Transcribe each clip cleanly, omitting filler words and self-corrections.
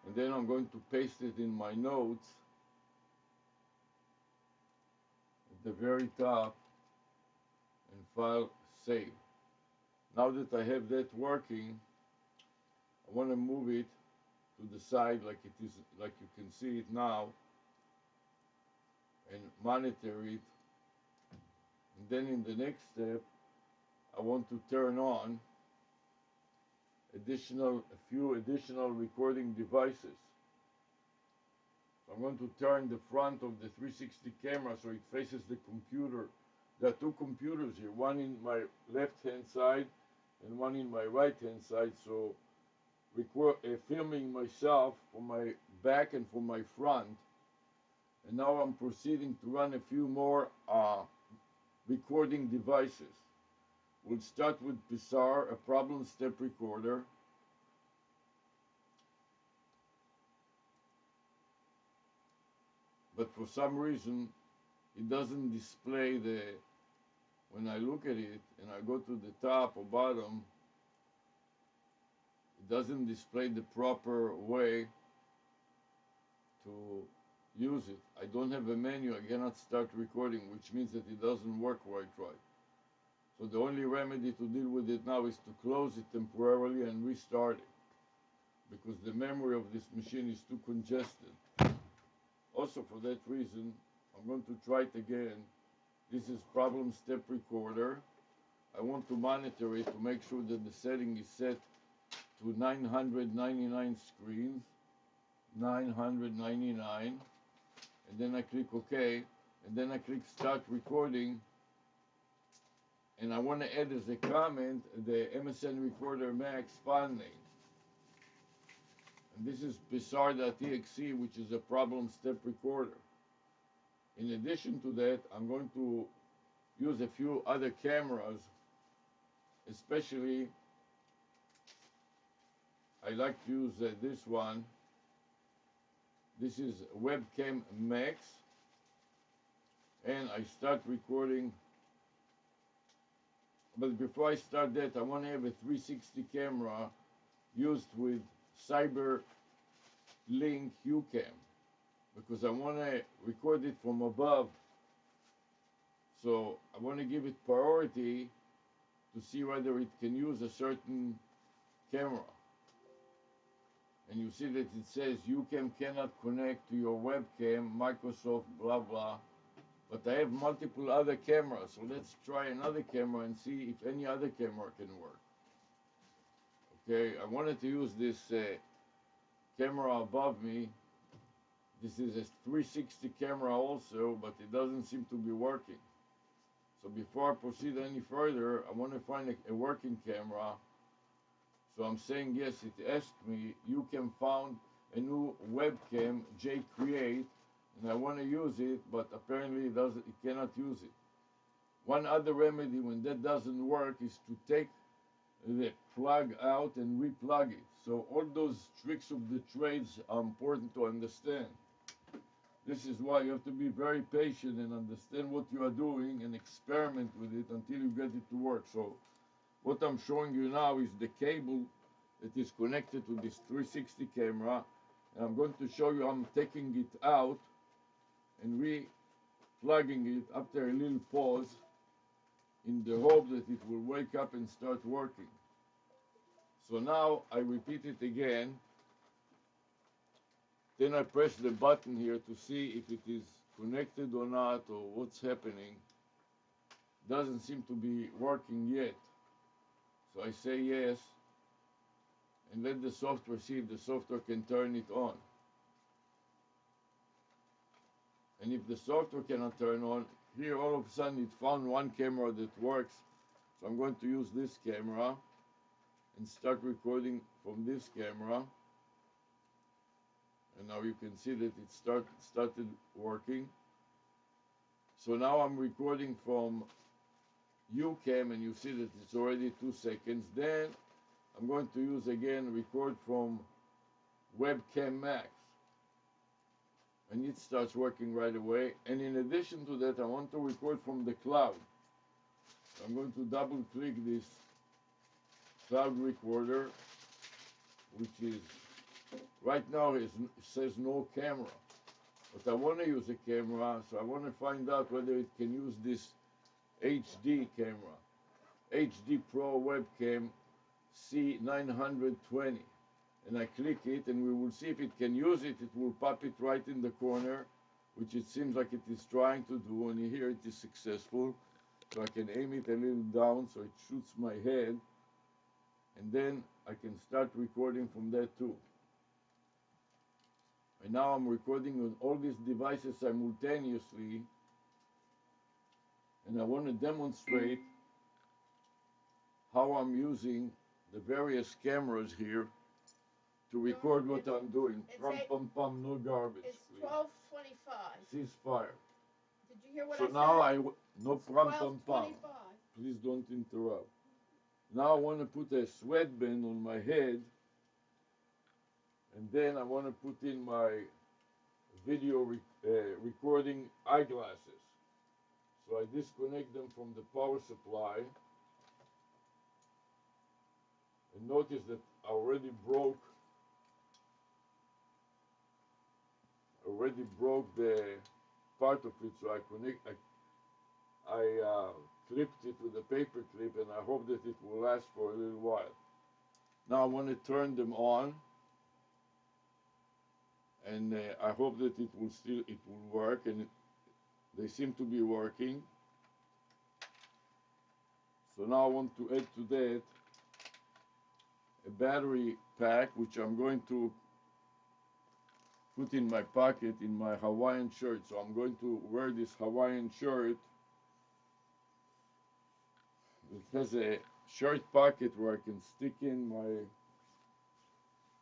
and then I'm going to paste it in my notes at the very top and file save. Now that I have that working, I want to move it to the side like it is, like you can see it now, and monitor it. And then in the next step, I want to turn on a few additional recording devices. So I'm going to turn the front of the 360 camera so it faces the computer. There are two computers here, one in my left hand side and one in my right hand side, so filming myself from my back and from my front. And now I'm proceeding to run a few more recording devices. We'll start with Psar, a problem step recorder. But for some reason, it doesn't display when I look at it and I go to the top or bottom, it doesn't display the proper way to use it. I don't have a menu, I cannot start recording, which means that it doesn't work right. So the only remedy to deal with it now is to close it temporarily and restart it, because the memory of this machine is too congested. Also for that reason, I'm going to try it again. This is problem step recorder. I want to monitor it to make sure that the setting is set to 999 screens, 999, and then I click OK, and then I click start recording, and I want to add as a comment the MSN Recorder Max file name. And this is Psar.exe, which is a problem step recorder. In addition to that, I'm going to use a few other cameras, especially I like to use this one. This is Webcam Max, and I start recording. But before I start that, I want to have a 360 camera used with CyberLink UCam, because I want to record it from above. So I want to give it priority to see whether it can use a certain camera. And you see that it says UCam cannot connect to your webcam, Microsoft, blah, blah. But I have multiple other cameras, so let's try another camera and see if any other camera can work. Okay, I wanted to use this camera above me. This is a 360 camera also, but it doesn't seem to be working. So before I proceed any further, I want to find a working camera. So I'm saying yes, it asked me, UCam found a new webcam, JCreate, and I want to use it, but apparently it cannot use it. One other remedy when that doesn't work is to take the plug out and replug it. So all those tricks of the trades are important to understand. This is why you have to be very patient and understand what you are doing and experiment with it until you get it to work. So what I'm showing you now is the cable that is connected to this 360 camera, and I'm going to show you I'm taking it out and re-plugging it after a little pause in the hope that it will wake up and start working. So now I repeat it again. Then I press the button here to see if it is connected or not, or what's happening. Doesn't seem to be working yet. So I say yes, and let the software see if the software can turn it on. And if the software cannot turn on, here all of a sudden it found one camera that works. So I'm going to use this camera and start recording from this camera. And now you can see that it started working. So now I'm recording from UCam, and you see that it's already 2 seconds. Then I'm going to use again record from Webcam Max, and it starts working right away. And in addition to that, I want to record from the cloud. So I'm going to double click this cloud recorder, which is Right now it says no camera, but I want to use a camera, so I want to find out whether it can use this HD camera, HD Pro webcam C920. And I click it, and we will see if it can use it. It will pop it right in the corner, which it seems like it is trying to do, and here it is successful. So I can aim it a little down so it shoots my head, and then I can start recording from that too. And now I'm recording on all these devices simultaneously, and I want to demonstrate how I'm using the various cameras here to record what I'm doing. Pum, no garbage. It's 12:25. Ceasefire. Did you hear what So I said? now no pum. 12:25. Please don't interrupt. Now I want to put a sweatband on my head, and then I want to put in my video recording eyeglasses. So I disconnect them from the power supply, and notice that I already broke the part of it. So I clipped it with a paper clip, and I hope that it will last for a little while. Now I want to turn them on, and I hope that it will work, and they seem to be working. So now I want to add to that a battery pack, which I'm going to put in my pocket in my Hawaiian shirt. So I'm going to wear this Hawaiian shirt. It has a shirt pocket where I can stick in my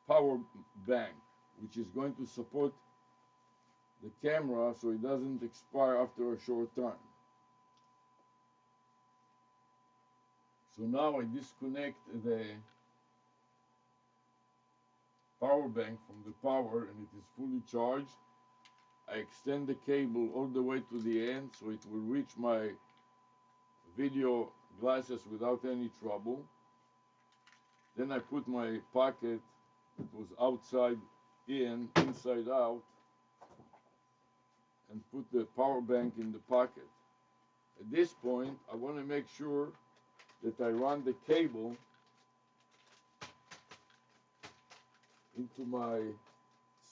power bank, which is going to support the camera so it doesn't expire after a short time. So now I disconnect the power bank from the power, and it is fully charged. I extend the cable all the way to the end so it will reach my video glasses without any trouble. Then I put my pocket that was outside in, inside out, and put the power bank in the pocket. At this point, I want to make sure that I run the cable into my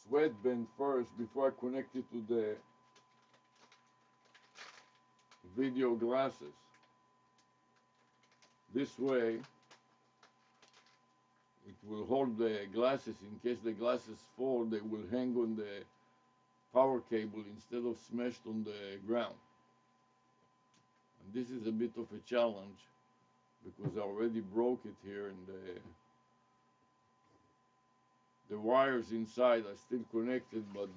sweatband first before I connect it to the video glasses. This way, it will hold the glasses. In case the glasses fall, they will hang on the power cable instead of smashed on the ground. And this is a bit of a challenge because I already broke it here, and the wires inside are still connected, but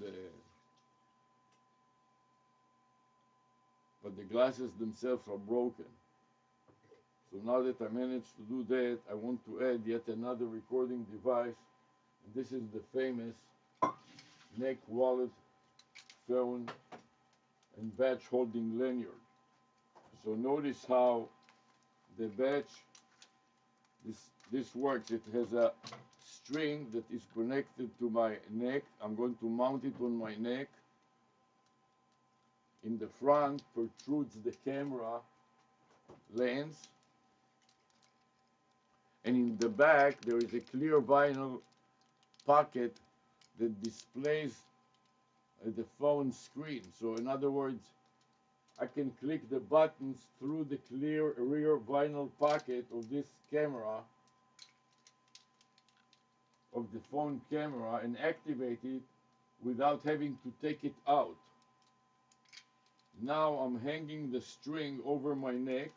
the glasses themselves are broken. So now that I managed to do that, I want to add yet another recording device. And this is the famous neck wallet, phone, and badge holding lanyard. So notice how the badge, this works. It has a string that is connected to my neck. I'm going to mount it on my neck. In the front protrudes the camera lens, and in the back there is a clear vinyl pocket that displays the phone screen. So in other words, I can click the buttons through the clear rear vinyl pocket of this camera, of the phone camera, and activate it without having to take it out. Now I'm hanging the string over my neck,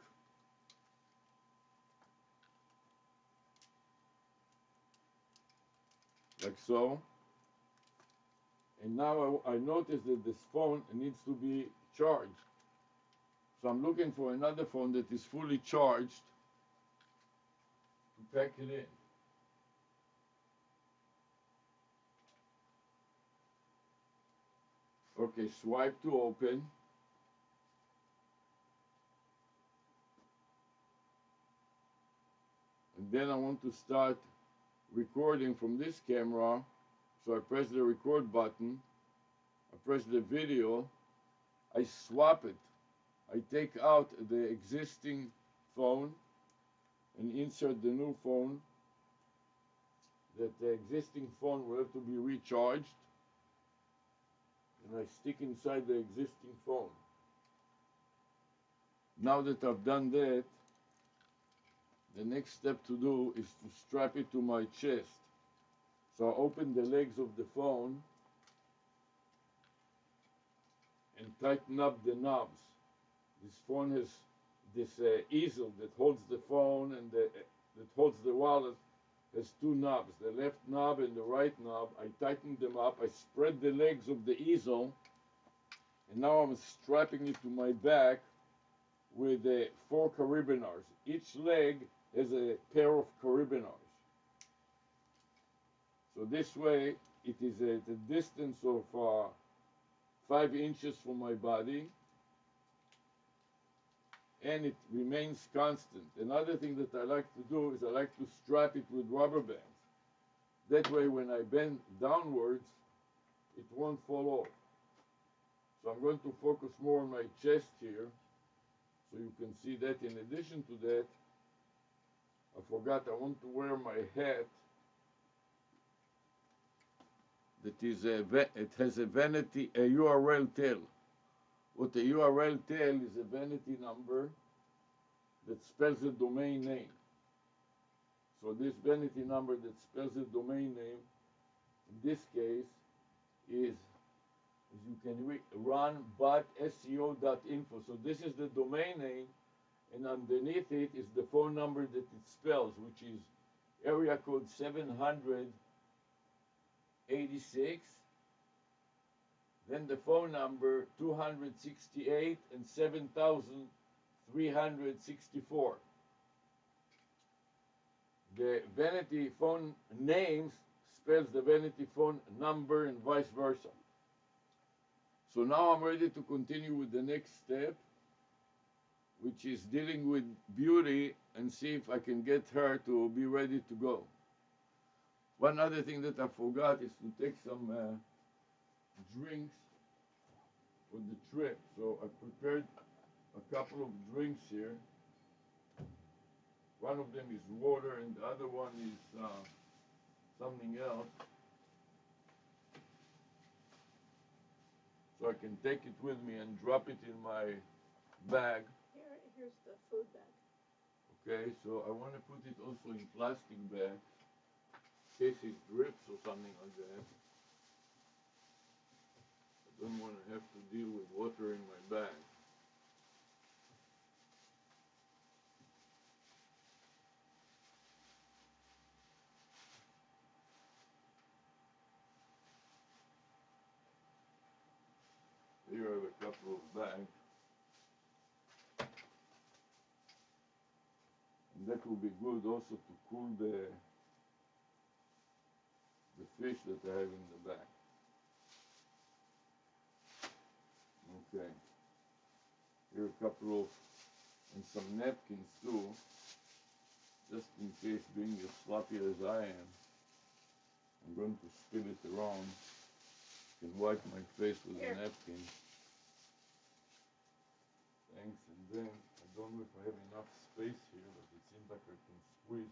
like so. And now I notice that this phone needs to be charged. So I'm looking for another phone that is fully charged to pack it in. Okay, swipe to open. And then I want to start recording from this camera So I press the record button, I press the video, I swap it. I take out the existing phone and insert the new phone. That the existing phone will have to be recharged, and I stick inside the existing phone. Now that I've done that, the next step to do is to strap it to my chest. So I open the legs of the phone and tighten up the knobs. This phone has this easel that holds the phone and that holds the wallet. Has two knobs, the left knob and the right knob. I tighten them up, I spread the legs of the easel, and now I'm strapping it to my back with 4 carabiners. Each leg has a pair of carabiners. So this way, it is at a distance of 5 inches from my body, and it remains constant. Another thing that I like to do is I like to strap it with rubber bands. That way when I bend downwards, it won't fall off. So I'm going to focus more on my chest here, so you can see that. In addition to that, I forgot I want to wear my hat. That is it has a vanity, a URL tail. What a URL tail is a vanity number that spells the domain name. So this vanity number that spells the domain name, in this case, is, as you can read, run.seo.info. So this is the domain name, and underneath it is the phone number that it spells, which is area code 786. Then the phone number 268 and 7364. The vanity phone names spells the vanity phone number and vice versa. So now I'm ready to continue with the next step, which is dealing with beauty and see if I can get her to be ready to go. One other thing that I forgot is to take some drinks for the trip. So I prepared a couple of drinks here. One of them is water and the other one is something else. So I can take it with me and drop it in my bag. Here's the food bag. Okay, so I want to put it also in plastic bag in case it drips or something like that. I don't want to have to deal with water in my bag. Here I have a couple of bags. And that will be good also to cool the fish that I have in the bag. Okay. Here are a couple of, and some napkins too, just in case, being as sloppy as I am, I'm going to spill it around. I can wipe my face with a napkin. Thanks. And then, I don't know if I have enough space here, but it seems like I can squeeze a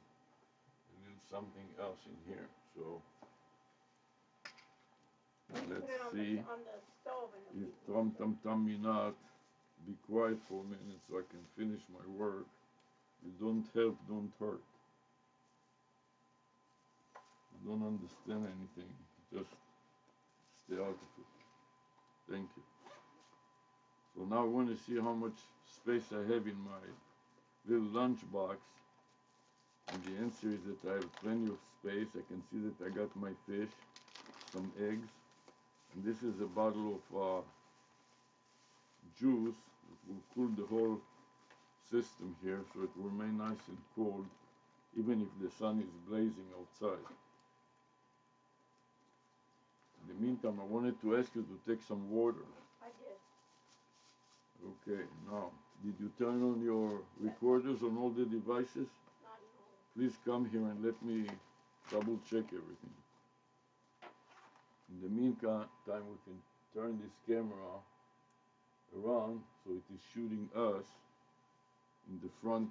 little something else in here. So, let's see. On the stove and If Tom Tam Tam Minat, be quiet for a minute so I can finish my work. You don't help, don't hurt. You don't understand anything, just stay out of it. Thank you. So now I want to see how much space I have in my little lunch box. And the answer is that I have plenty of space. I can see that I got my fish, some eggs. And this is a bottle of juice that will cool the whole system here, so it will remain nice and cold, even if the sun is blazing outside. In the meantime, I wanted to ask you to take some water. I did. Okay, now, did you turn on your recorders on all the devices? Not in all. Please come here and let me double check everything. In the meantime, we can turn this camera around so it is shooting us in the front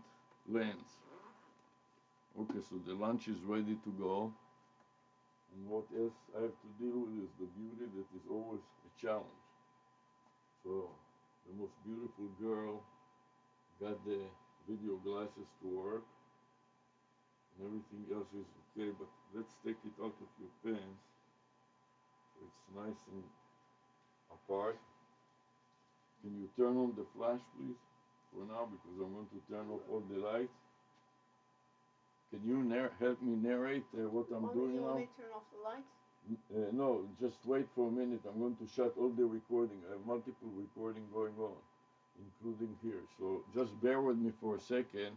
lens. Okay, so the lunch is ready to go. And what else I have to deal with is the beauty that is always a challenge. So the most beautiful girl got the video glasses to work and everything else is okay, but let's take it out of your pants so it's nice and apart. Can you turn on the flash please for now, because I'm going to turn off all the lights. Can you help me narrate what I'm doing You now? want me to turn off the lights? No, just wait for a minute. I'm going to shut all the recording. I have multiple recording going on, including here. So just bear with me for a second.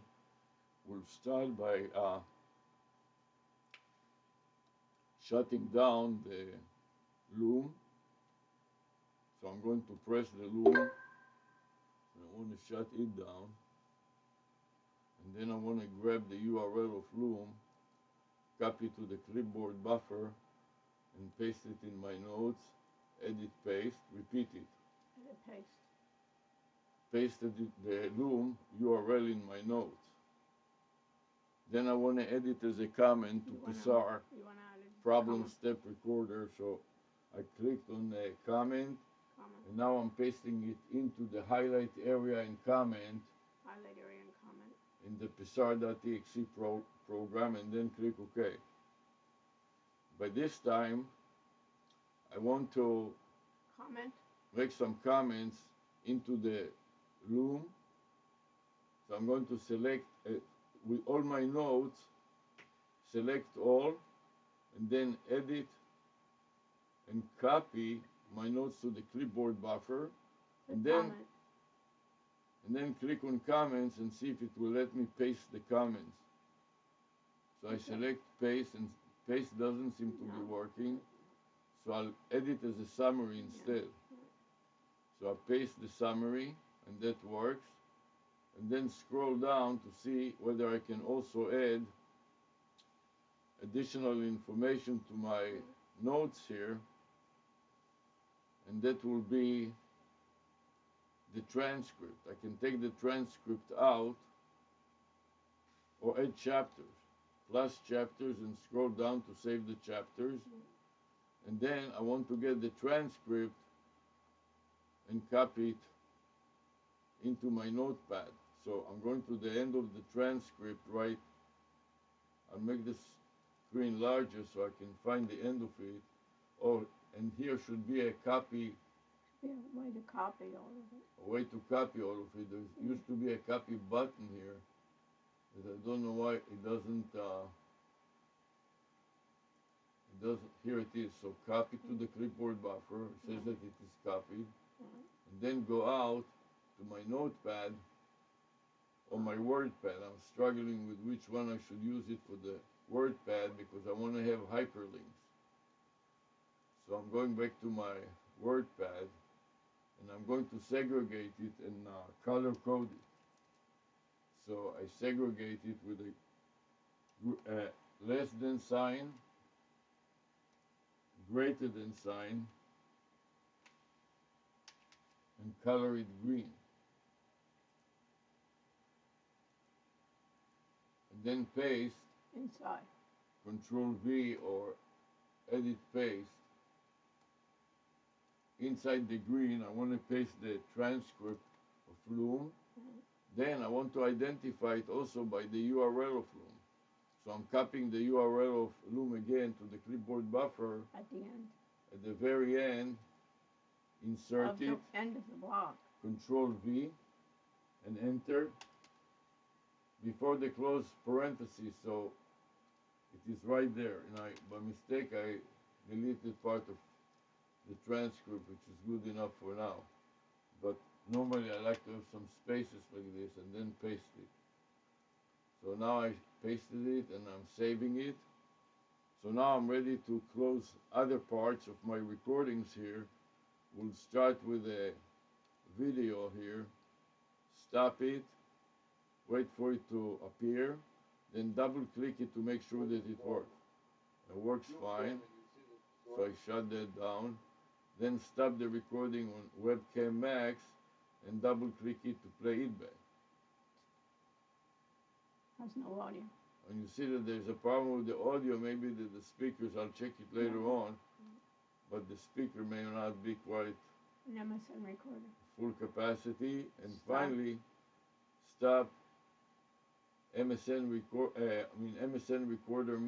We'll start by shutting down the loom. So I'm going to press the loom. I want to shut it down. And then I want to grab the URL of loom, copy to the clipboard buffer, and paste it in my notes, edit, paste, repeat it. Edit, paste. Pasted the loom URL in my notes. Then I want to edit as a comment to Pixar problem step recorder. So I clicked on the comment, and now I'm pasting it into the highlight area and comment. Highlight area and comment. In the Pixar.exe program, and then click OK. By this time, I want to make some comments into the loom. So I'm going to select, with all my notes, select all, and then edit and copy my notes to the clipboard buffer, and then click on comments and see if it will let me paste the comments. So I select paste, and paste doesn't seem to be working. So I'll edit as a summary instead. So I paste the summary, and that works. And then scroll down to see whether I can also add additional information to my notes here. And that will be the transcript. I can take the transcript out or add chapters, plus chapters, and scroll down to save the chapters. And then I want to get the transcript and copy it into my notepad. So I'm going to the end of the transcript, right? I'll make the screen larger so I can find the end of it. Oh, and here should be a copy. Yeah, way to copy all of it. A way to copy all of it. There used to be a copy button here, but I don't know why it doesn't. Here it is. So copy to the clipboard buffer. It says that it is copied. And then go out to my notepad or my WordPad. I'm struggling with which one I should use it for the WordPad because I want to have hyperlinks. So I'm going back to my WordPad, and I'm going to segregate it and color code it. So I segregate it with a less than sign, greater than sign, and color it green. And then paste inside. Control V or edit paste. Inside the green, I want to paste the transcript of Loom. Then I want to identify it also by the URL of Loom. So I'm copying the URL of Loom again to the clipboard buffer. At the end. At the very end, insert Of it. the end of the block. Control V and enter. Before the close parentheses, so it is right there. And by mistake, I deleted part of the transcript, which is good enough for now. But normally I like to have some spaces like this and then paste it. So now I pasted it and I'm saving it. So now I'm ready to close other parts of my recordings here. We'll start with a video here. Stop it. Wait for it to appear. Then double click it to make sure that it works. It works fine. So I shut that down. Then stop the recording on webcam max and double click it to play it back. Has no audio. When you see that there's a problem with the audio, maybe the speakers, I'll check it later on, but the speaker may not be quite An MSN recorder. full capacity. And Stop. finally, stop MSN recorder